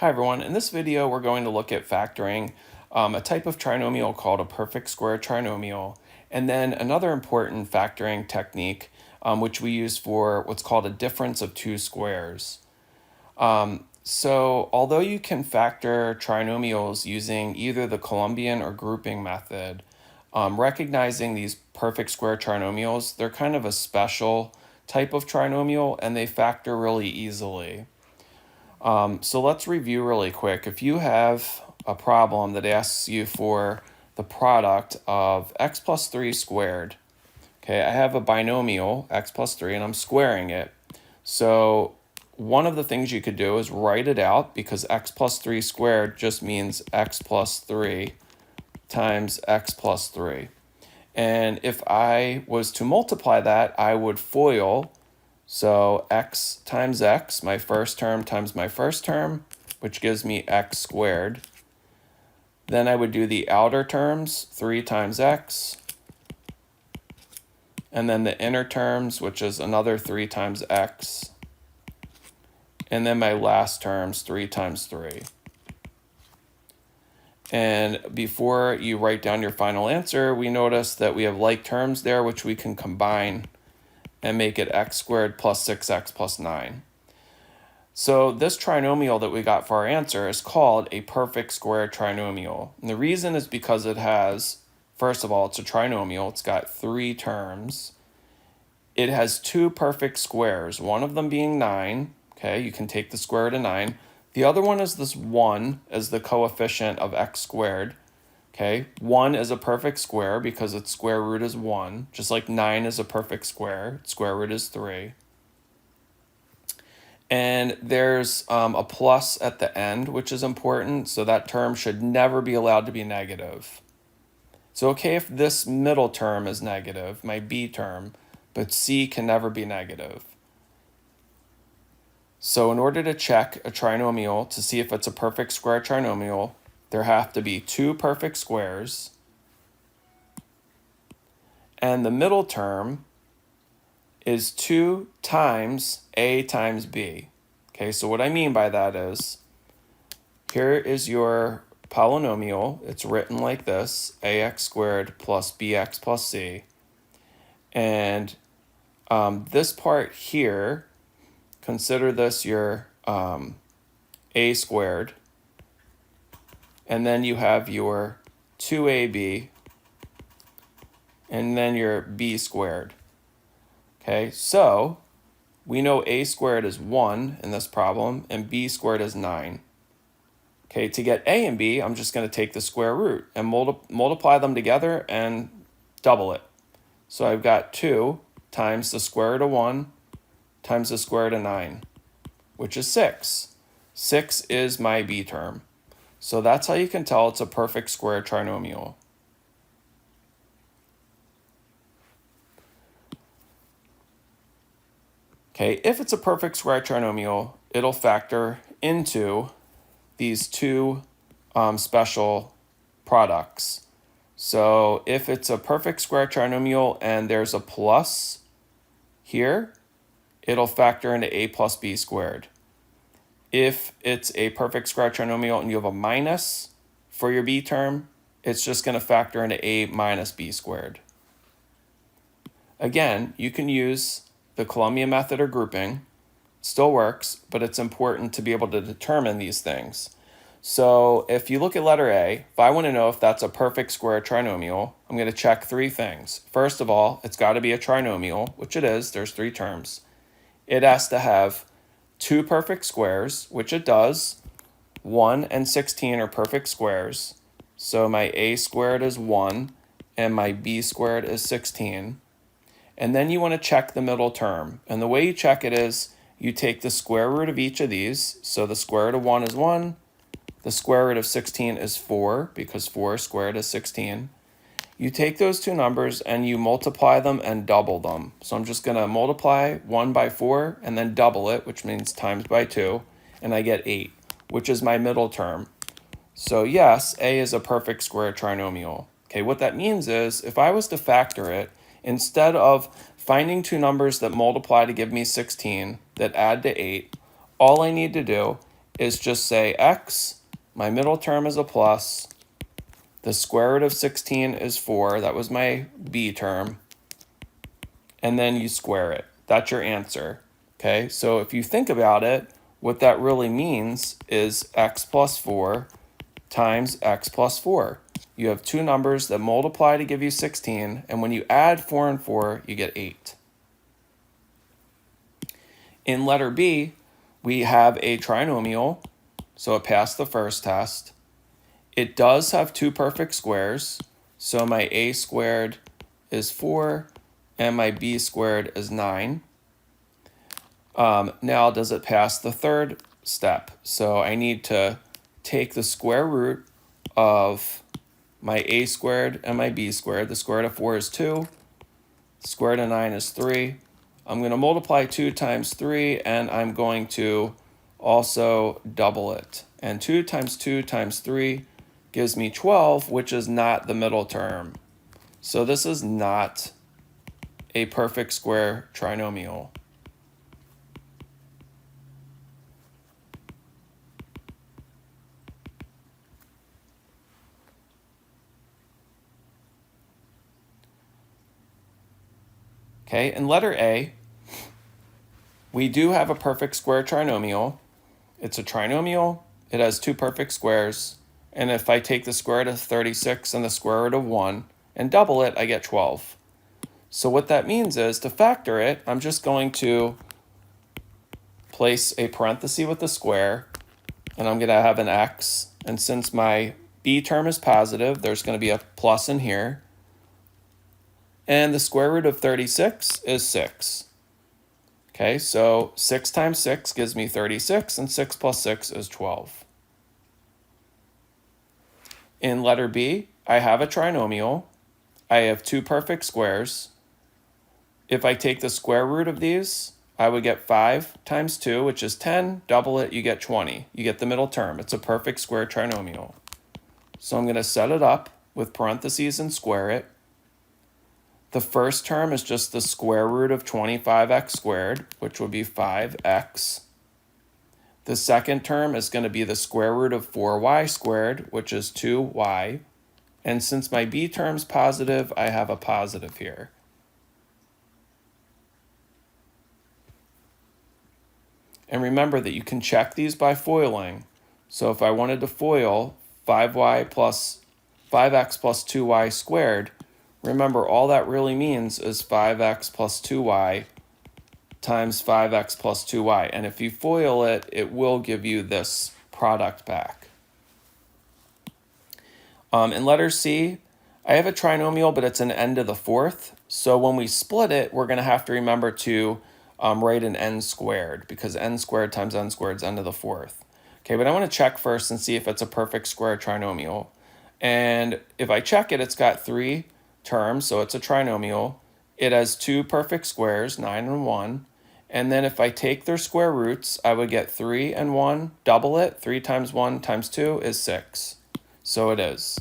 Hi everyone, in this video we're going to look at factoring a type of trinomial called a perfect square trinomial, and then another important factoring technique which we use for what's called a difference of two squares. So although you can factor trinomials using either the Colombian or grouping method, recognizing these perfect square trinomials, they're kind of a special type of trinomial and they factor really easily. So let's review really quick. If you have a problem that asks you for the product of x plus 3 squared, okay, I have a binomial, x plus 3, and I'm squaring it. So one of the things you could do is write it out, because x plus 3 squared just means x plus 3 times x plus 3. And if I was to multiply that, I would FOIL. So x times x, my first term times my first term, which gives me x squared. Then I would do the outer terms, 3 times x. And then the inner terms, which is another 3 times x. And then my last terms, 3 times 3. And before you write down your final answer, we notice that we have like terms there, which we can combine and make it x squared plus 6x plus 9. So this trinomial that we got for our answer is called a perfect square trinomial. And the reason is because it has, first of all, it's a trinomial. It's got 3 terms. It has 2 perfect squares, one of them being 9. Okay, you can take the square root of 9. The other one is this 1 as the coefficient of x squared. Okay, 1 is a perfect square because its square root is 1, just like 9 is a perfect square, its square root is 3. And there's a plus at the end, which is important, so that term should never be allowed to be negative. It's okay if this middle term is negative, my b term, but c can never be negative. So in order to check a trinomial to see if it's a perfect square trinomial, there have to be 2 perfect squares, and the middle term is 2 times a times b. Okay, so what I mean by that is, here is your polynomial. It's written like this, ax squared plus bx plus c. And this part here, consider this your a squared. And then you have your 2ab, and then your b squared. Okay, so we know a squared is 1 in this problem, and b squared is 9. Okay, to get a and b, I'm just going to take the square root and multiply them together and double it. So I've got 2 times the square root of 1 times the square root of 9, which is 6. 6 is my b term. So that's how you can tell it's a perfect square trinomial. Okay, if it's a perfect square trinomial, it'll factor into these 2 special products. So if it's a perfect square trinomial and there's a plus here, it'll factor into a plus b squared. If it's a perfect square trinomial and you have a minus for your b term, it's just going to factor into a minus b squared. Again, you can use the Colombian method or grouping. Still works, but it's important to be able to determine these things. So if you look at letter A, if I want to know if that's a perfect square trinomial, I'm going to check 3 things. First of all, it's got to be a trinomial, which it is. There's 3 terms. It has to have 2 perfect squares, which it does. 1 and 16 are perfect squares. So my a squared is 1 and my b squared is 16. And then you want to check the middle term. And the way you check it is you take the square root of each of these. So the square root of 1 is 1. The square root of 16 is 4, because 4 squared is 16. You take those 2 numbers and you multiply them and double them. So I'm just going to multiply 1 by 4 and then double it, which means times by 2, and I get 8, which is my middle term. So yes, A is a perfect square trinomial. Okay, what that means is if I was to factor it, instead of finding 2 numbers that multiply to give me 16 that add to 8, all I need to do is just say x, my middle term is a plus, the square root of 16 is 4, that was my b term, and then you square it. That's your answer. Okay, so if you think about it, what that really means is x plus 4 times x plus 4. You have two numbers that multiply to give you 16, and when you add 4 and 4, you get 8. In letter B, we have a trinomial, so it passed the first test. It does have two perfect squares, so my a squared is 4 and my b squared is 9. Now, does it pass the third step? So I need to take the square root of my a squared and my b squared. The square root of 4 is 2. The square root of 9 is 3. I'm going to multiply 2 times 3, and I'm going to also double it. And 2 times 2 times 3 gives me 12, which is not the middle term. So this is not a perfect square trinomial. Okay, in letter A, we do have a perfect square trinomial. It's a trinomial, it has two perfect squares, and if I take the square root of 36 and the square root of 1 and double it, I get 12. So what that means is, to factor it, I'm just going to place a parenthesis with the square, and I'm going to have an x, and since my b term is positive, there's going to be a plus in here. And the square root of 36 is 6. Okay, so 6 times 6 gives me 36, and 6 plus 6 is 12. In letter B, I have a trinomial. I have two perfect squares. If I take the square root of these, I would get 5 times 2, which is 10. Double it, you get 20. You get the middle term. It's a perfect square trinomial. So I'm going to set it up with parentheses and square it. The first term is just the square root of 25x squared, which would be 5x. The second term is going to be the square root of 4y squared, which is 2y. And since my b term's positive, I have a positive here. And remember that you can check these by foiling. So if I wanted to FOIL 5x plus 2y squared, remember, all that really means is 5x plus 2y times 5x plus 2y. And if you FOIL it, it will give you this product back. In letter C, I have a trinomial, but it's an n to the fourth. So when we split it, we're going to have to remember to write an n squared, because n squared times n squared is n to the fourth. Okay, but I want to check first and see if it's a perfect square trinomial. And if I check it, it's got 3 terms, so it's a trinomial. It has two perfect squares, 9 and 1. And then if I take their square roots, I would get 3 and 1, double it. 3 times 1 times 2 is 6. So it is.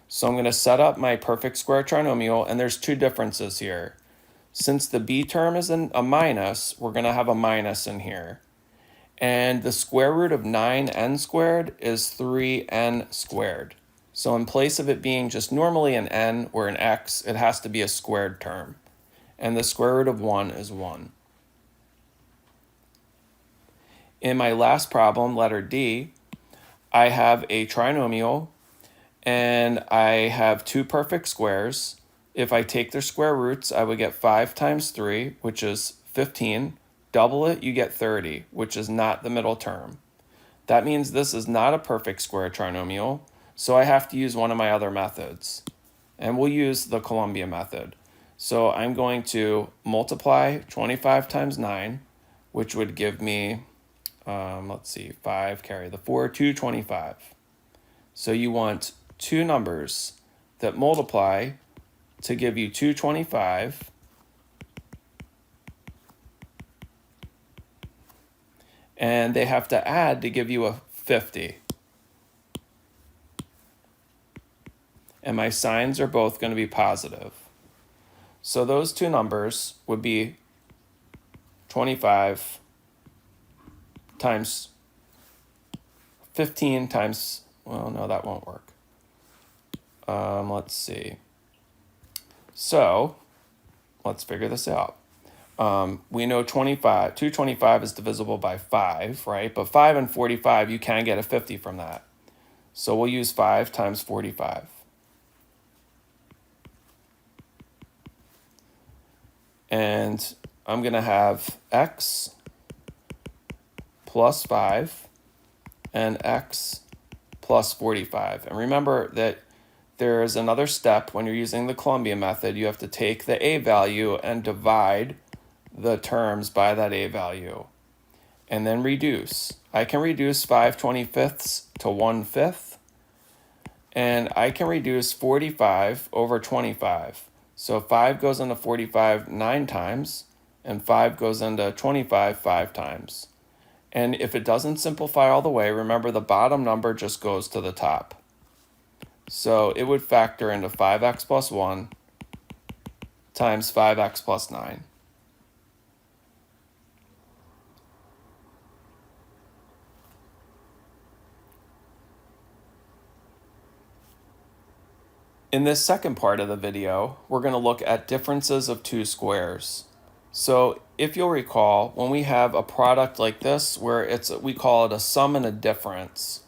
So I'm going to set up my perfect square trinomial, and there's two differences here. Since the b term is a minus, we're going to have a minus in here. And the square root of 9n squared is 3n squared. So in place of it being just normally an n or an x, it has to be a squared term. And the square root of 1 is 1. In my last problem, letter D, I have a trinomial, and I have two perfect squares. If I take their square roots, I would get 5 times 3, which is 15. Double it, you get 30, which is not the middle term. That means this is not a perfect square trinomial, so I have to use one of my other methods. And we'll use the Columbia method. So I'm going to multiply 25 times 9, which would give me, 5 carry the 4, 225. So you want two numbers that multiply to give you 225, and they have to add to give you a 50. And my signs are both going to be positive. So those two numbers would be 25 times 15 times, well, no, that won't work. Let's see. So let's figure this out. We know 225 is divisible by 5, right? But 5 and 45, you can get a 50 from that. So we'll use 5 times 45. And I'm going to have x plus 5 and x plus 45. And remember that there is another step when you're using the Columbia method. You have to take the a value and divide the terms by that a value, and then reduce. I can reduce 5/25 to 1/5, and I can reduce 45 over 25. So 5 goes into 45 9 times, and 5 goes into 25 5 times. And if it doesn't simplify all the way, remember the bottom number just goes to the top. So it would factor into 5x plus 1 times 5x plus 9. In this second part of the video, we're going to look at differences of two squares. So if you'll recall, when we have a product like this, where we call it a sum and a difference,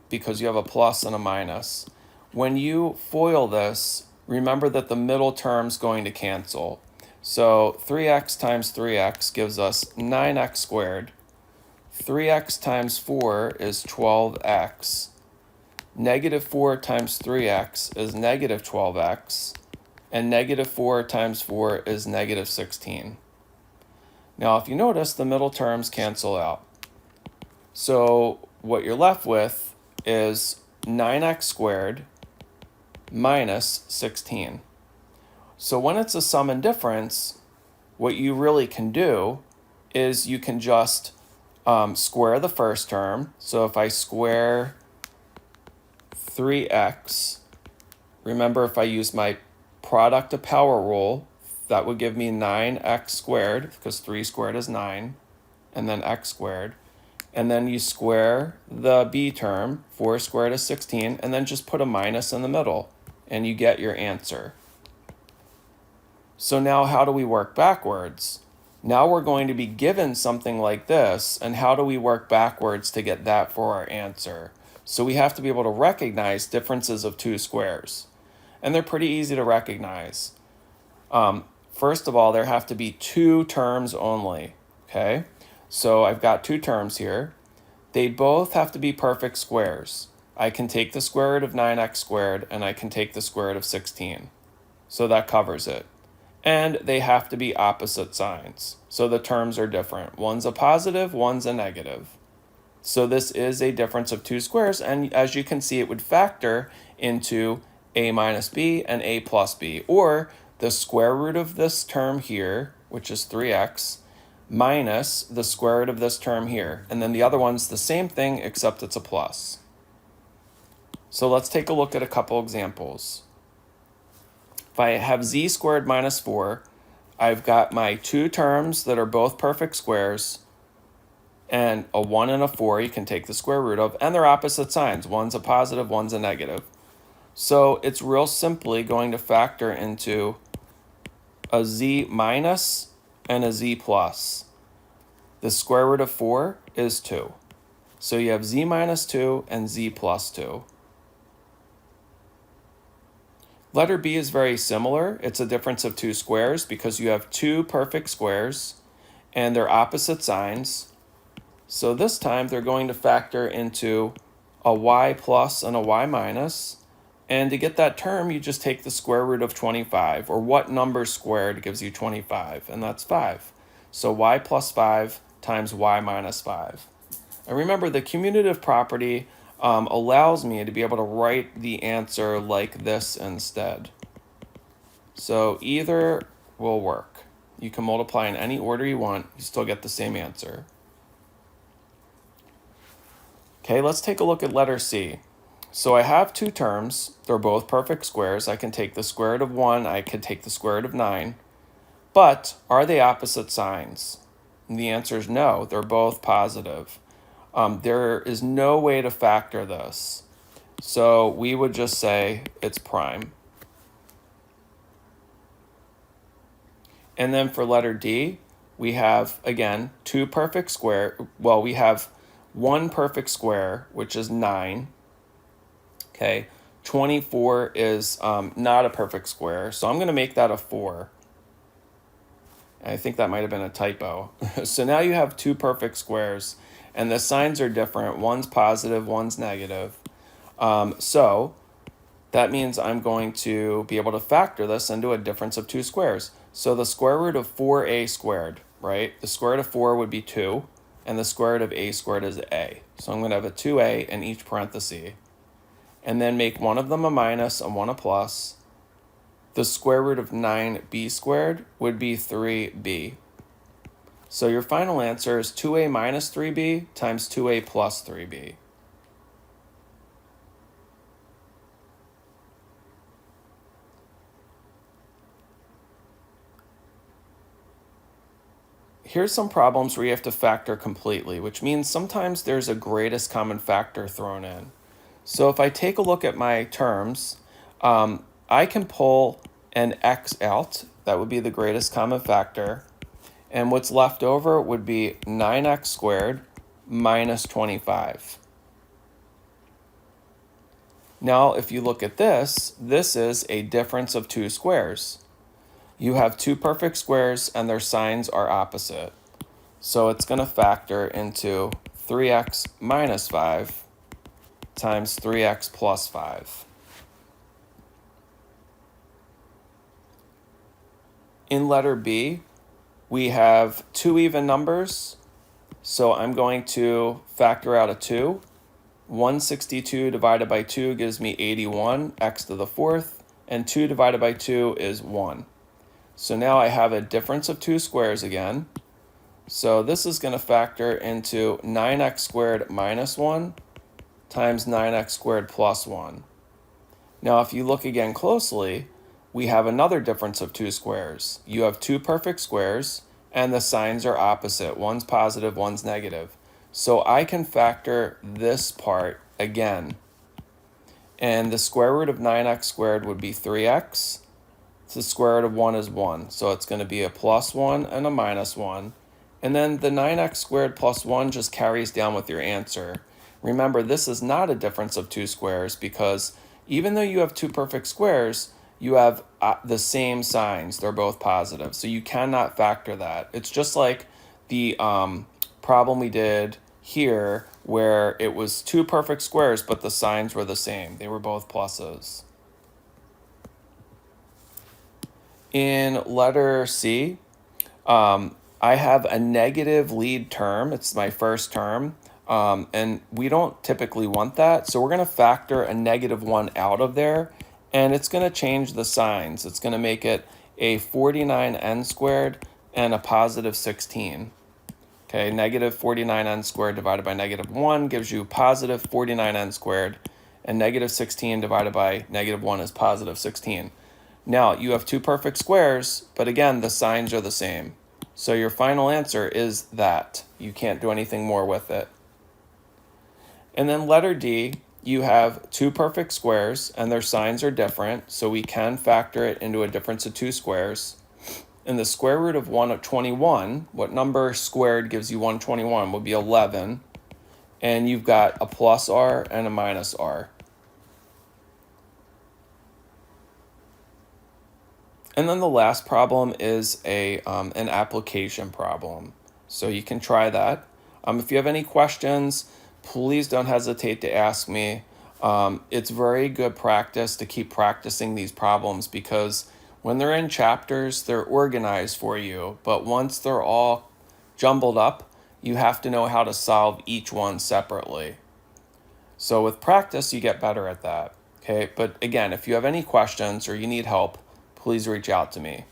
because you have a plus and a minus. When you FOIL this, remember that the middle term's going to cancel. So 3x times 3x gives us 9x squared. 3x times 4 is 12x. Negative 4 times 3x is negative 12x, and negative 4 times 4 is negative 16. Now, if you notice, the middle terms cancel out. So what you're left with is 9x squared minus 16. So when it's a sum and difference, what you really can do is you can just square the first term. So if I square 3x, remember if I use my product of power rule, that would give me 9x squared, because 3 squared is 9, and then x squared. And then you square the b term, 4 squared is 16, and then just put a minus in the middle, and you get your answer. So now how do we work backwards? Now we're going to be given something like this, and how do we work backwards to get that for our answer? So we have to be able to recognize differences of two squares. And they're pretty easy to recognize. First of all, there have to be two terms only, okay? So I've got two terms here. They both have to be perfect squares. I can take the square root of 9x squared, and I can take the square root of 16. So that covers it. And they have to be opposite signs. So the terms are different. One's a positive, one's a negative. So this is a difference of two squares, and as you can see, it would factor into a minus b and a plus b, or the square root of this term here, which is 3x, minus the square root of this term here. And then the other one's the same thing, except it's a plus. So let's take a look at a couple examples. If I have z squared minus 4, I've got my two terms that are both perfect squares, and a 1 and a 4 you can take the square root of, and they're opposite signs. One's a positive, one's a negative. So it's real simply going to factor into a z minus and a z plus. The square root of 4 is 2. So you have z minus 2 and z plus 2. Letter B is very similar. It's a difference of two squares because you have two perfect squares and they're opposite signs. So this time they're going to factor into a y plus and a y minus. And to get that term, you just take the square root of 25, or what number squared gives you 25, and that's 5. So y plus 5 times y minus 5. And remember, the commutative property allows me to be able to write the answer like this instead. So either will work. You can multiply in any order you want, you still get the same answer. Okay, let's take a look at letter C. So I have two terms. They're both perfect squares. I can take the square root of 1. I can take the square root of 9. But are they opposite signs? And the answer is no. They're both positive. There is no way to factor this. So we would just say it's prime. And then for letter D, we have, again, two perfect square. Well, we have one perfect square, which is 9. Okay, 24 is not a perfect square, so I'm going to make that a 4. I think that might have been a typo. So now you have two perfect squares, and the signs are different. One's positive, one's negative. So that means I'm going to be able to factor this into a difference of two squares. So the square root of 4a squared, right? The square root of 4 would be 2, and the square root of a squared is a. So I'm going to have a 2a in each parenthesis. And then make one of them a minus and one a plus. The square root of 9b squared would be 3b. So your final answer is 2a minus 3b times 2a plus 3b. Here's some problems where you have to factor completely, which means sometimes there's a greatest common factor thrown in. So if I take a look at my terms, I can pull an x out. That would be the greatest common factor. And what's left over would be 9x squared minus 25. Now, if you look at this, this is a difference of two squares. You have two perfect squares and their signs are opposite. So it's going to factor into 3x minus 5 times 3x plus 5. In letter B, we have two even numbers. So I'm going to factor out a 2. 162 divided by 2 gives me 81, x to the 4th, and 2 divided by 2 is 1. So now I have a difference of two squares again. So this is going to factor into 9x squared minus 1 times 9x squared plus 1. Now if you look again closely, we have another difference of two squares. You have two perfect squares, and the signs are opposite. One's positive, one's negative. So I can factor this part again. And the square root of 9x squared would be 3x. The square root of 1 is 1. So it's going to be a plus 1 and a minus 1. And then the 9x squared plus 1 just carries down with your answer. Remember, this is not a difference of two squares because even though you have two perfect squares, you have the same signs. They're both positive. So you cannot factor that. It's just like the problem we did here where it was two perfect squares, but the signs were the same. They were both pluses. In letter C, I have a negative lead term. It's my first term. And we don't typically want that. So we're going to factor a negative 1 out of there. And it's going to change the signs. It's going to make it a 49n squared and a positive 16. Okay, negative 49n squared divided by negative 1 gives you positive 49n squared. And negative 16 divided by negative 1 is positive 16. Now, you have two perfect squares, but again, the signs are the same. So your final answer is that. You can't do anything more with it. And then letter D, you have two perfect squares, and their signs are different, so we can factor it into a difference of two squares. And the square root of 121, what number squared gives you 121, would be 11. And you've got a plus r and a minus r. And then the last problem is an application problem. So you can try that. If you have any questions, please don't hesitate to ask me. It's very good practice to keep practicing these problems because when they're in chapters, they're organized for you. But once they're all jumbled up, you have to know how to solve each one separately. So with practice, you get better at that. Okay, but again, if you have any questions or you need help, please reach out to me.